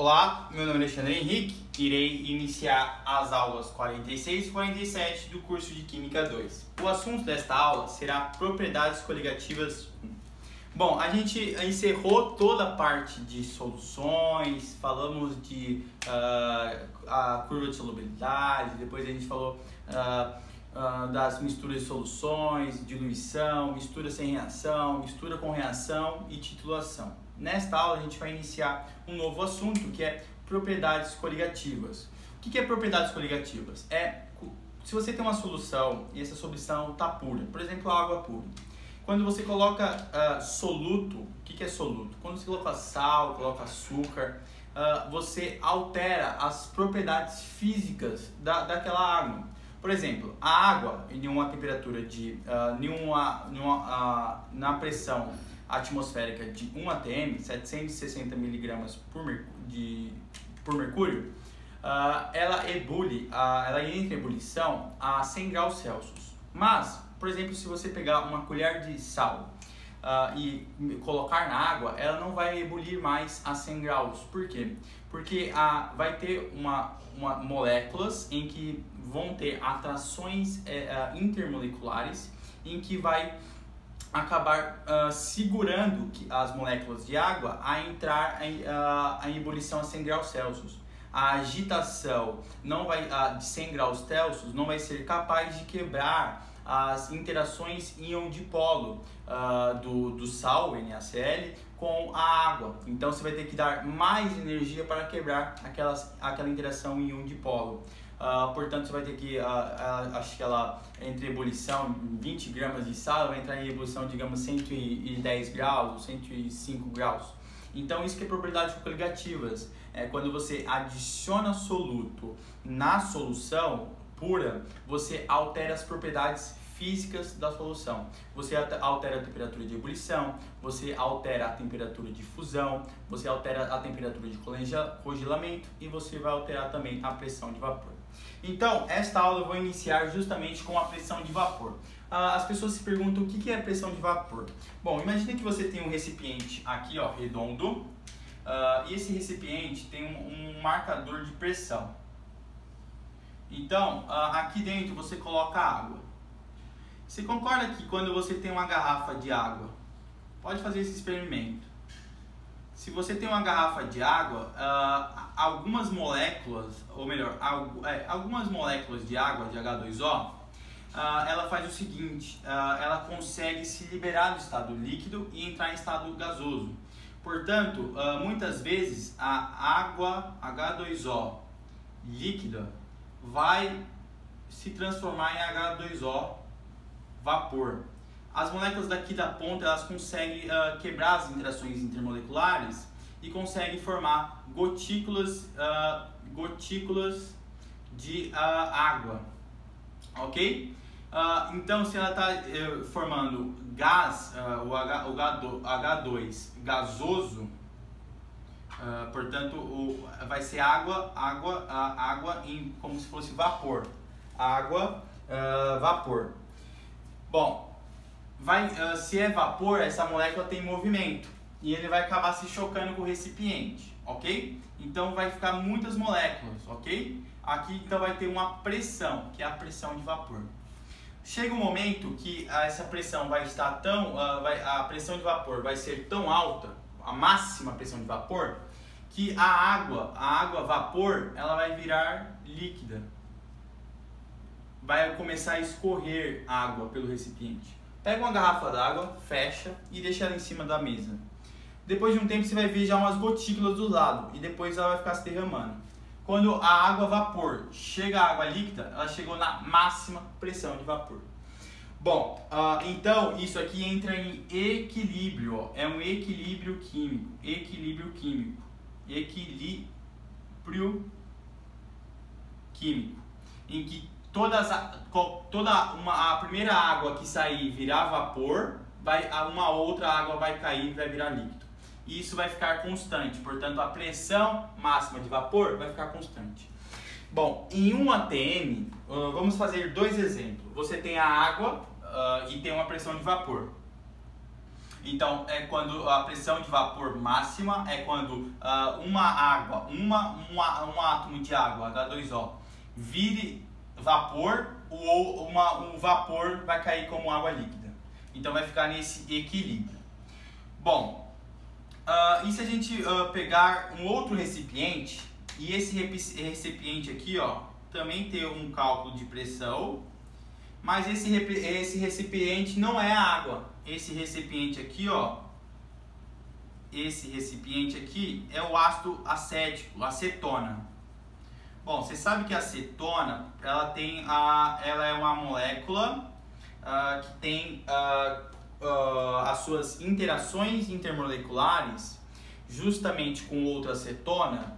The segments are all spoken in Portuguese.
Olá, meu nome é Alexandre Henrique, irei iniciar as aulas 46 e 47 do curso de Química 2. O assunto desta aula será propriedades coligativas 1. Bom, a gente encerrou toda a parte de soluções, falamos de a curva de solubilidade, depois a gente falou das misturas de soluções, diluição, mistura sem reação, mistura com reação e titulação. Nesta aula a gente vai iniciar um novo assunto que é propriedades coligativas. O que é propriedades coligativas? Se você tem uma solução e essa solução está pura, por exemplo, a água pura. Quando você coloca soluto, o que é soluto? Quando você coloca sal, coloca açúcar, você altera as propriedades físicas daquela água. Por exemplo, a água em uma temperatura na pressão atmosférica de 1 atm, 760 mg por mercúrio, ela entra em ebulição a 100 graus Celsius. Mas, por exemplo, se você pegar uma colher de sal e colocar na água, ela não vai ebulir mais a 100 graus. Por quê? Porque vai ter moléculas em que vão ter atrações intermoleculares em que vai acabar segurando as moléculas de água a entrar em ebulição a 100 graus Celsius. A agitação de 100 graus Celsius não vai ser capaz de quebrar as interações íon-dipolo do sal, NaCl, com a água. Então você vai ter que dar mais energia para quebrar aquela interação íon-dipolo. Portanto, você vai ter que, acho que ela entre ebulição, 20 gramas de sal, vai entrar em ebulição, digamos, 110 graus ou 105 graus. Então, isso que é propriedades coligativas. Quando você adiciona soluto na solução pura, você altera as propriedades físicas da solução. Você altera a temperatura de ebulição, você altera a temperatura de fusão, você altera a temperatura de congelamento e você vai alterar também a pressão de vapor. Então, esta aula eu vou iniciar justamente com a pressão de vapor. As pessoas se perguntam o que é pressão de vapor. Bom, imagine que você tem um recipiente aqui, ó, redondo, e esse recipiente tem um marcador de pressão. Então, aqui dentro você coloca água. Você concorda que quando você tem uma garrafa de água, pode fazer esse experimento. Se você tem uma garrafa de água, algumas moléculas de água, de H2O, ela faz o seguinte, ela consegue se liberar do estado líquido e entrar em estado gasoso. Portanto, muitas vezes a água H2O líquida vai se transformar em H2O vapor. As moléculas daqui da ponta, elas conseguem quebrar as interações intermoleculares e conseguem formar gotículas de água, ok? Então, se ela está formando gás, o H2 gasoso, portanto, vai ser água como se fosse vapor. Vapor. Bom, se é vapor, essa molécula tem movimento e ele vai acabar se chocando com o recipiente, ok? Então vai ficar muitas moléculas, ok? Aqui então vai ter uma pressão, que é a pressão de vapor. Chega um momento que essa pressão vai estar a pressão de vapor vai ser tão alta, a máxima pressão de vapor, que a água vapor, ela vai virar líquida. Vai começar a escorrer água pelo recipiente. Pega uma garrafa d'água, fecha e deixa ela em cima da mesa. Depois de um tempo você vai ver já umas gotículas do lado e depois ela vai ficar se derramando. Quando a água vapor chega à água líquida, ela chegou na máxima pressão de vapor. Bom, então isso aqui entra em equilíbrio, ó. É um equilíbrio químico. Em que a primeira água que sair virar vapor, uma outra água vai cair e vai virar líquido. E isso vai ficar constante, portanto a pressão máxima de vapor vai ficar constante. Bom, em 1 atm, vamos fazer dois exemplos. Você tem a água e tem uma pressão de vapor. Então, é quando a pressão de vapor máxima é quando uma água, um átomo de água, H2O, vire vapor, o vapor vai cair como água líquida. Então, vai ficar nesse equilíbrio. Bom, e se a gente pegar um outro recipiente, e esse recipiente aqui, ó, também tem um cálculo de pressão, mas esse recipiente não é a água. Esse recipiente aqui, ó, esse recipiente aqui é o ácido acético, acetona. Bom, você sabe que a acetona, ela é uma molécula que tem as suas interações intermoleculares justamente com outra acetona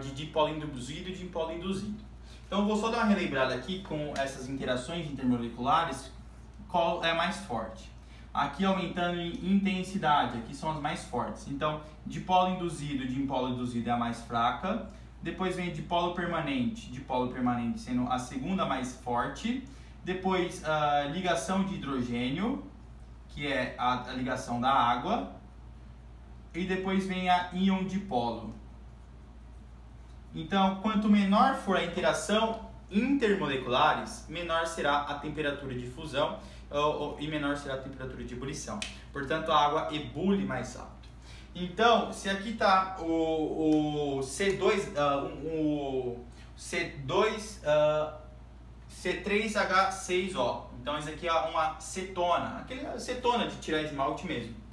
de dipolo induzido e dipolo induzido. Então, eu vou só dar uma relembrada aqui com essas interações intermoleculares, qual é mais forte. Aqui aumentando em intensidade, aqui são as mais fortes. Então, dipolo induzido e dipolo induzido é a mais fraca. Depois vem dipolo permanente sendo a segunda mais forte. Depois, ligação de hidrogênio, que é a ligação da água. E depois vem a íon dipolo. Então, quanto menor for a interação intermoleculares, menor será a temperatura de fusão e menor será a temperatura de ebulição. Portanto, a água ebule mais rápido. Então, se aqui está o C3H6O, então isso aqui é uma cetona, aquela cetona de tirar esmalte mesmo.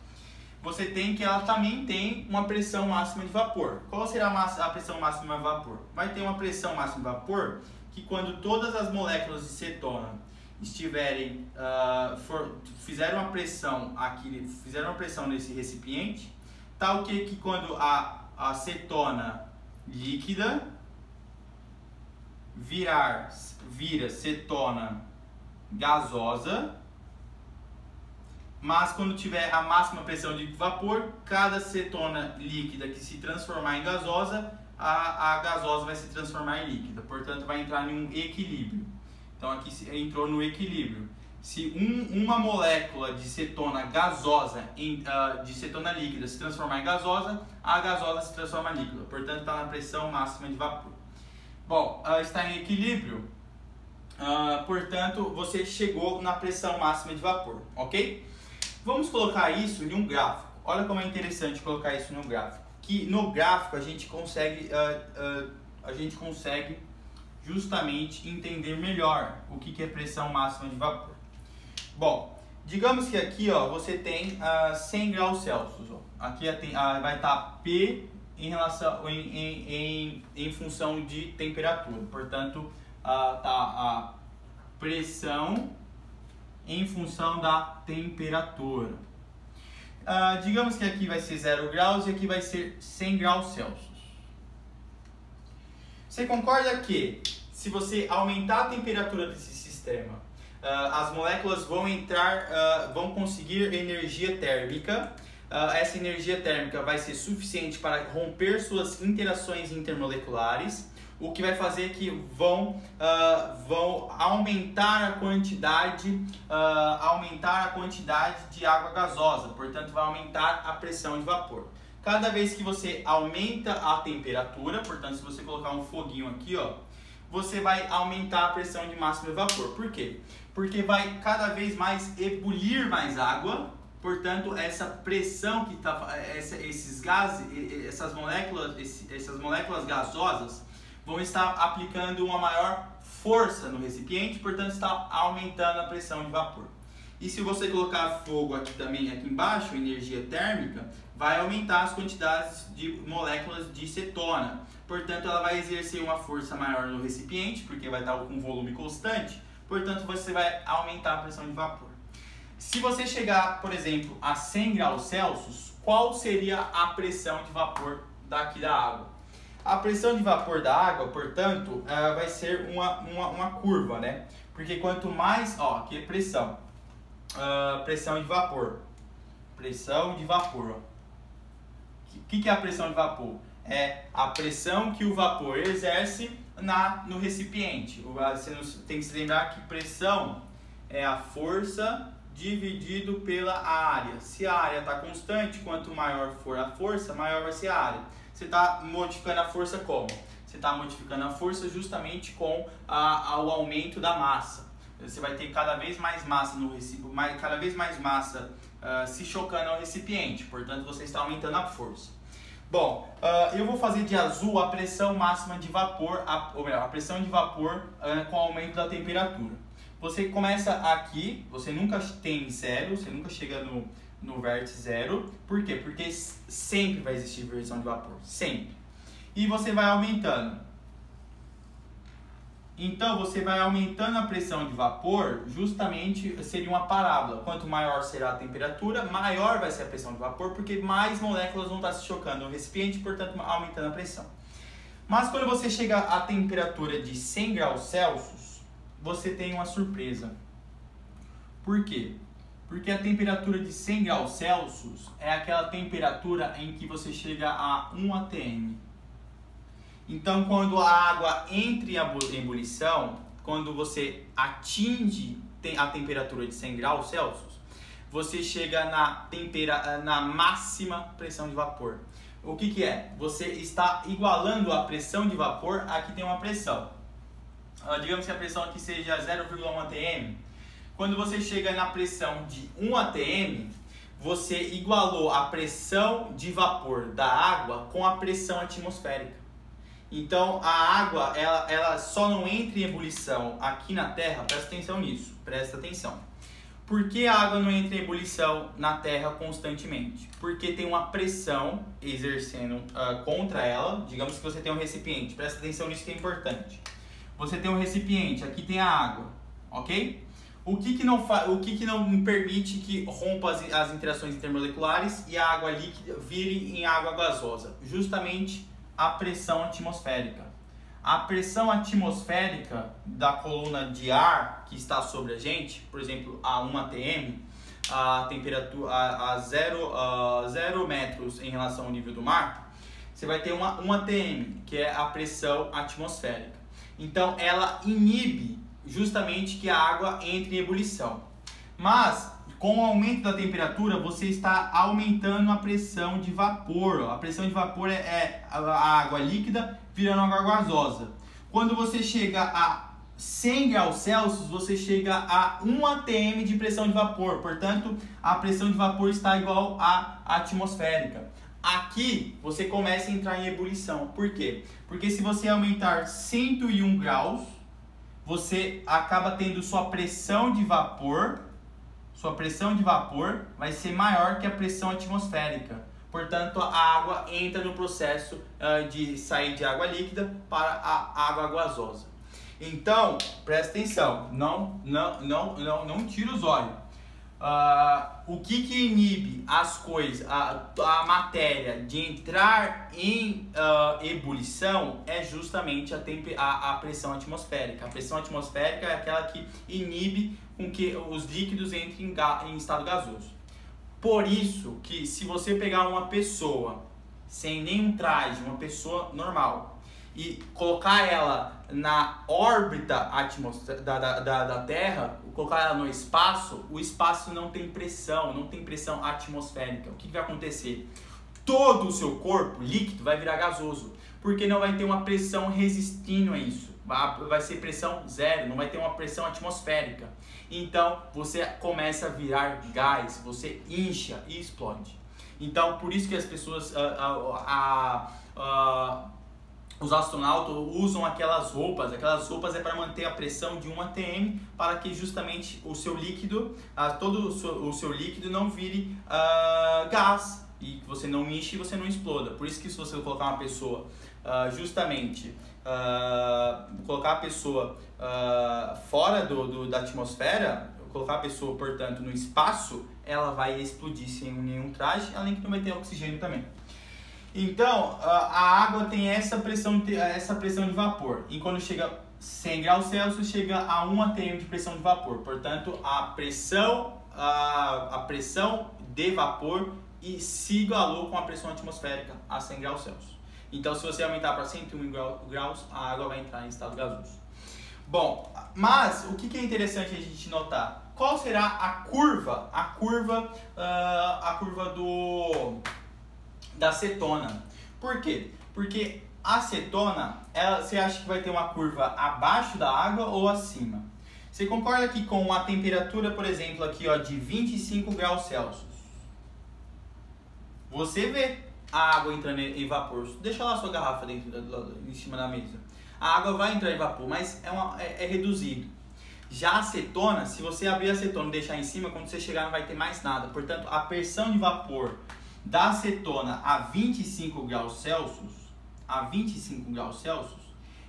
Você tem que ela também tem uma pressão máxima de vapor. Qual será a pressão máxima de vapor? Vai ter uma pressão máxima de vapor que quando todas as moléculas de cetona estiverem fizeram uma pressão nesse recipiente, tal que quando a cetona líquida vira cetona gasosa, mas quando tiver a máxima pressão de vapor, cada cetona líquida que se transformar em gasosa, a gasosa vai se transformar em líquida, portanto vai entrar em um equilíbrio. Então aqui entrou no equilíbrio. Se uma molécula de cetona gasosa, de cetona líquida se transformar em gasosa, a gasosa se transforma em líquida, portanto está na pressão máxima de vapor. Bom, está em equilíbrio, portanto você chegou na pressão máxima de vapor, ok? Vamos colocar isso em um gráfico. Olha como é interessante colocar isso no gráfico. Que no gráfico a gente consegue justamente entender melhor o que é pressão máxima de vapor. Bom, digamos que aqui ó, você tem 100 graus Celsius. Ó. Aqui vai estar P em função de temperatura. Portanto, tá a pressão em função da temperatura. Digamos que aqui vai ser 0 graus e aqui vai ser 100 graus Celsius. Você concorda que se você aumentar a temperatura desse sistema, as moléculas vão conseguir energia térmica. Essa energia térmica vai ser suficiente para romper suas interações intermoleculares, o que vai fazer que vão aumentar a quantidade de água gasosa, portanto vai aumentar a pressão de vapor. Cada vez que você aumenta a temperatura, portanto se você colocar um foguinho aqui, ó, você vai aumentar a pressão de máximo de vapor. Por quê? Porque vai cada vez mais ebulir mais água, portanto essa pressão que esses gases, essas moléculas gasosas vão estar aplicando uma maior força no recipiente, portanto está aumentando a pressão de vapor. E se você colocar fogo aqui também, aqui embaixo, energia térmica, vai aumentar as quantidades de moléculas de cetona. Portanto, ela vai exercer uma força maior no recipiente, porque vai estar com volume constante. Portanto, você vai aumentar a pressão de vapor. Se você chegar, por exemplo, a 100 graus Celsius, qual seria a pressão de vapor daqui da água? A pressão de vapor da água, portanto, vai ser uma curva, né? Porque quanto mais, ó, aqui é pressão. Pressão de vapor. Pressão de vapor, ó. O que é a pressão de vapor? É a pressão que o vapor exerce no recipiente. Você tem que se lembrar que pressão é a força dividido pela área. Se a área está constante, quanto maior for a força, maior vai ser a área. Você está modificando a força como? Você está modificando a força justamente com o aumento da massa. Você vai ter cada vez mais massa no recipiente, cada vez mais massa se chocando ao recipiente. Portanto, você está aumentando a força. Bom, eu vou fazer de azul a pressão máxima de vapor, ou melhor, a pressão de vapor com o aumento da temperatura. Você começa aqui, você nunca tem zero, você nunca chega no vértice zero. Por quê? Porque sempre vai existir pressão de vapor, sempre. E você vai aumentando. Então, você vai aumentando a pressão de vapor, justamente seria uma parábola. Quanto maior será a temperatura, maior vai ser a pressão de vapor, porque mais moléculas vão estar se chocando no recipiente, portanto, aumentando a pressão. Mas quando você chega à temperatura de 100 graus Celsius, você tem uma surpresa. Por quê? Porque a temperatura de 100 graus Celsius é aquela temperatura em que você chega a 1 atm. Então, quando a água entra em ebulição, quando você atinge a temperatura de 100 graus Celsius, você chega na máxima pressão de vapor. O que é? Você está igualando a pressão de vapor, aqui tem uma pressão. Digamos que a pressão aqui seja 0,1 atm. Quando você chega na pressão de 1 atm, você igualou a pressão de vapor da água com a pressão atmosférica. Então, a água, ela só não entra em ebulição aqui na Terra, presta atenção nisso, presta atenção. Por que a água não entra em ebulição na Terra constantemente? Porque tem uma pressão exercendo contra ela. Digamos que você tem um recipiente, presta atenção nisso que é importante. Você tem um recipiente, aqui tem a água, ok? O que não permite que rompa as interações intermoleculares e a água líquida vire em água gasosa? Justamente a pressão atmosférica. A pressão atmosférica da coluna de ar que está sobre a gente, por exemplo, a 1 atm, a temperatura a 0 metros em relação ao nível do mar, você vai ter uma 1 atm, que é a pressão atmosférica. Então, ela inibe justamente que a água entre em ebulição. Mas, com o aumento da temperatura, você está aumentando a pressão de vapor. A pressão de vapor é a água líquida virando água gasosa. Quando você chega a 100 graus Celsius, você chega a 1 atm de pressão de vapor. Portanto, a pressão de vapor está igual à atmosférica. Aqui, você começa a entrar em ebulição. Por quê? Porque se você aumentar 101 graus, você acaba tendo sua pressão de vapor vai ser maior que a pressão atmosférica. Portanto, a água entra no processo de sair de água líquida para a água gasosa. Então, presta atenção, não tira os olhos. O que inibe as coisas, a matéria de entrar em ebulição é justamente a pressão atmosférica. A pressão atmosférica é aquela que inibe com que os líquidos entrem em estado gasoso. Por isso que se você pegar uma pessoa sem nenhum traje, uma pessoa normal, e colocar ela na órbita da Terra, colocar ela no espaço, o espaço não tem pressão atmosférica. O que vai acontecer? Todo o seu corpo líquido vai virar gasoso, porque não vai ter uma pressão resistindo a isso. Vai ser pressão zero, não vai ter uma pressão atmosférica. Então, você começa a virar gás, você incha e explode. Então, por isso que as pessoas... os astronautas usam aquelas roupas é para manter a pressão de 1 atm, para que justamente o seu líquido, todo o seu líquido não vire gás, e que você não enche e você não exploda. Por isso que se você colocar uma pessoa, colocar a pessoa fora da atmosfera, colocar a pessoa, portanto, no espaço, ela vai explodir sem nenhum traje, além que não vai ter oxigênio também. Então, a água tem essa pressão de vapor. E quando chega a 100 graus Celsius, chega a 1 atm de pressão de vapor. Portanto, a pressão de vapor se igualou com a pressão atmosférica a 100 graus Celsius. Então, se você aumentar para 101 graus, a água vai entrar em estado gasoso. Bom, mas o que é interessante a gente notar? Qual será a curva da cetona? Por quê? Porque a cetona, você acha que vai ter uma curva abaixo da água ou acima? Você concorda que com a temperatura, por exemplo, aqui ó, de 25 graus Celsius, você vê a água entrando em vapor. Deixa lá a sua garrafa dentro em cima da mesa. A água vai entrar em vapor, mas é reduzido. Já a cetona, se você abrir a cetona e deixar em cima, quando você chegar não vai ter mais nada. Portanto, a pressão de vapor da acetona a 25 graus Celsius,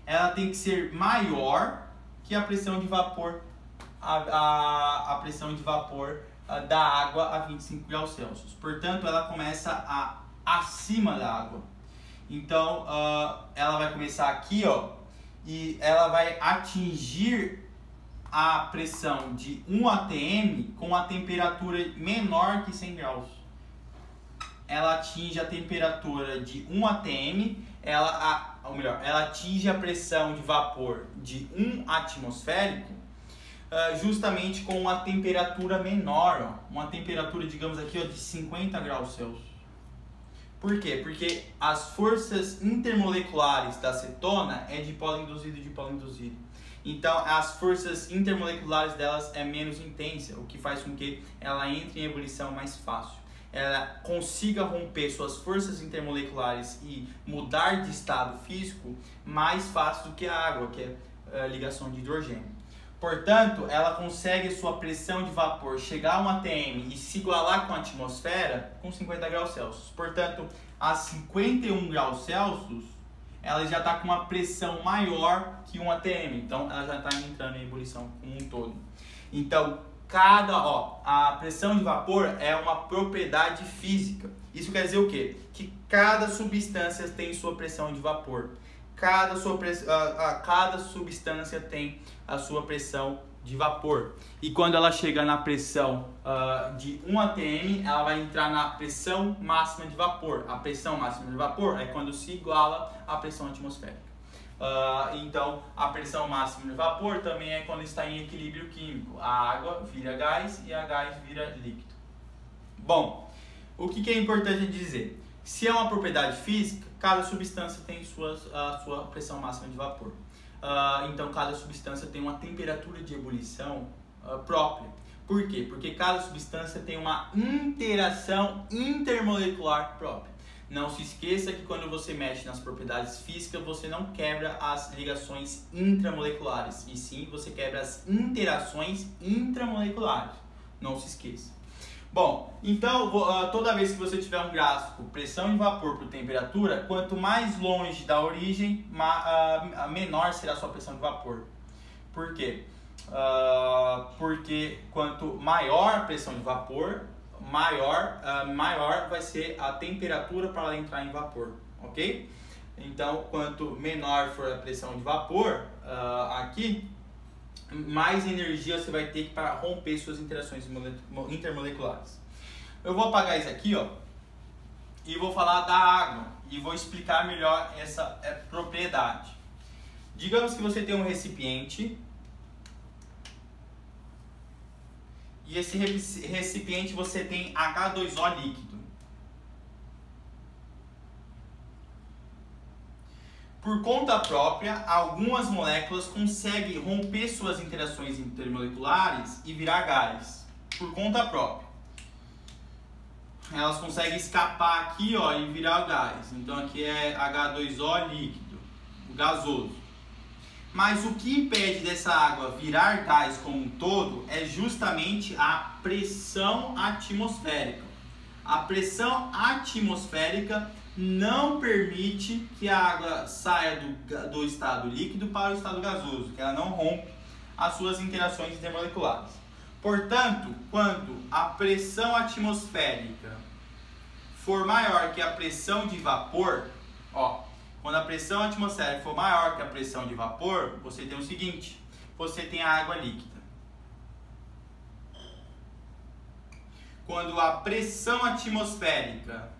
ela tem que ser maior que a pressão de vapor, a pressão de vapor da água a 25 graus Celsius. Portanto, ela começa acima da água. Então, ela vai começar aqui, ó, e ela vai atingir a pressão de 1 atm com a temperatura menor que 100 graus. Ela atinge a temperatura de 1 atm, ela atinge a pressão de vapor de 1 atmosférico, justamente com uma temperatura menor, ó, uma temperatura, digamos aqui, ó, de 50 graus Celsius. Por quê? Porque as forças intermoleculares da cetona é dipolo induzido e dipolo induzido. Então, as forças intermoleculares delas é menos intensa, o que faz com que ela entre em ebulição mais fácil. Ela consiga romper suas forças intermoleculares e mudar de estado físico mais fácil do que a água, que é a ligação de hidrogênio. Portanto, ela consegue sua pressão de vapor chegar a 1 atm e se igualar com a atmosfera com 50 graus Celsius. Portanto, a 51 graus Celsius, ela já está com uma pressão maior que 1 atm. Então, ela já está entrando em ebulição como um todo. Então, a pressão de vapor é uma propriedade física. Isso quer dizer o quê? Que cada substância tem sua pressão de vapor. Cada substância tem a sua pressão de vapor. E quando ela chega na pressão de 1 atm, ela vai entrar na pressão máxima de vapor. A pressão máxima de vapor é quando se iguala à pressão atmosférica. Então, a pressão máxima de vapor também é quando está em equilíbrio químico. A água vira gás e a gás vira líquido. Bom, o que é importante dizer? Se é uma propriedade física, cada substância tem a sua pressão máxima de vapor. Então, cada substância tem uma temperatura de ebulição própria. Por quê? Porque cada substância tem uma interação intermolecular própria. Não se esqueça que quando você mexe nas propriedades físicas, você não quebra as ligações intramoleculares, e sim você quebra as interações intramoleculares. Não se esqueça. Bom, então toda vez que você tiver um gráfico pressão de vapor por temperatura, quanto mais longe da origem, menor será a sua pressão de vapor. Por quê? Porque quanto maior a pressão de vapor, maior vai ser a temperatura para ela entrar em vapor, ok? Então, quanto menor for a pressão de vapor aqui, mais energia você vai ter para romper suas interações intermoleculares. Eu vou apagar isso aqui, ó, e vou falar da água e vou explicar melhor essa propriedade. Digamos que você tem um recipiente e esse recipiente você tem H2O líquido. Por conta própria, algumas moléculas conseguem romper suas interações intermoleculares e virar gás. Por conta própria. Elas conseguem escapar aqui, ó, e virar gás. Então aqui é H2O líquido, gasoso. Mas o que impede dessa água virar gás como um todo é justamente a pressão atmosférica. A pressão atmosférica não permite que a água saia do estado líquido para o estado gasoso, que ela não rompe as suas interações intermoleculares. Portanto, quando a pressão atmosférica for maior que a pressão de vapor, quando a pressão atmosférica for maior que a pressão de vapor, você tem o seguinte, você tem a água líquida. Quando a pressão atmosférica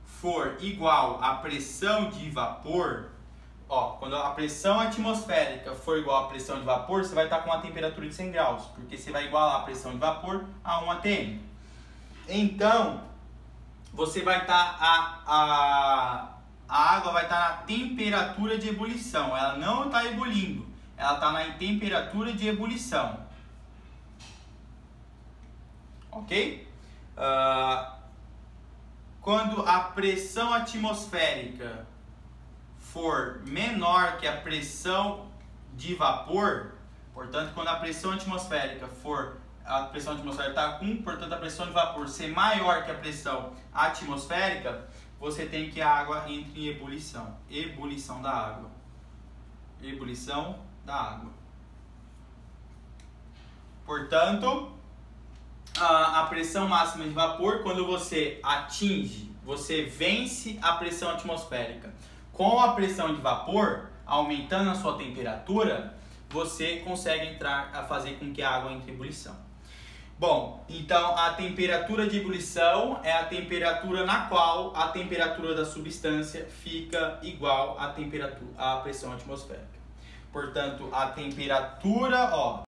for igual à pressão de vapor, Ó, quando a pressão atmosférica for igual à pressão de vapor, você vai estar com uma temperatura de 100 graus, porque você vai igualar a pressão de vapor a 1 atm. Então, você vai estar a água vai estar na temperatura de ebulição. Ela não está ebulindo, ela está na temperatura de ebulição. Ok? Quando a pressão atmosférica for menor que a pressão de vapor, portanto, quando a pressão atmosférica está com 1, portanto, a pressão de vapor ser maior que a pressão atmosférica, você tem que a água entre em ebulição. Ebulição da água. Ebulição da água. Portanto, a pressão máxima de vapor, quando você vence a pressão atmosférica. Com a pressão de vapor, aumentando a sua temperatura, você consegue fazer com que a água entre em ebulição. Bom, então a temperatura de ebulição é a temperatura na qual a temperatura da substância fica igual à pressão atmosférica. Portanto, a temperatura,